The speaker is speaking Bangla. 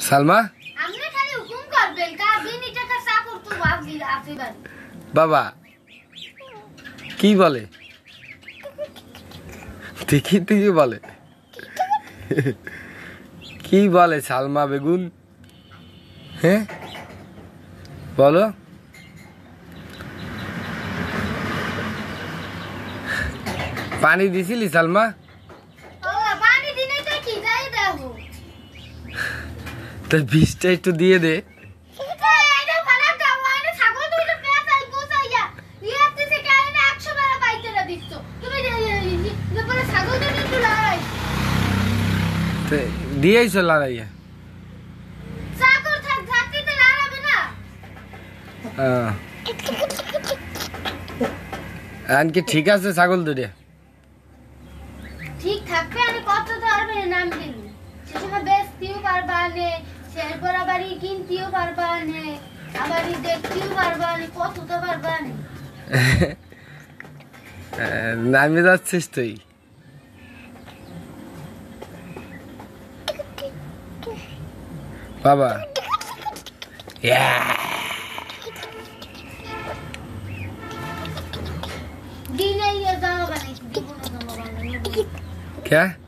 সালমা আপনি খালি হুকুম করবেন কা বিনি টাকা চাকর তো আপনি বাবা কি বলে ঠিকই ঠিকই বলে কি বলে সালমা বেগুন হ্যাঁ বলো পানি দিছিলি সালমা পানি দিনে তো কি যাই দেবো তো বীজটা একটু দিয়ে দে দিয়েইছো লড়াইয়া আনকি ঠিক আছে ছাগল দুটো ঠিক থাকবে আমি কত ধরবে নাম দিন সে সময় বেচতেও পারবা নে সেরপর আবার কিনতেও পারবা নে আবার দেখতেও পারবা নে কত তো পারবা নে নামে যাচ্ছিস তুই বাবা দিনে জামা বানাইছি দিব না জামা বানাই क्या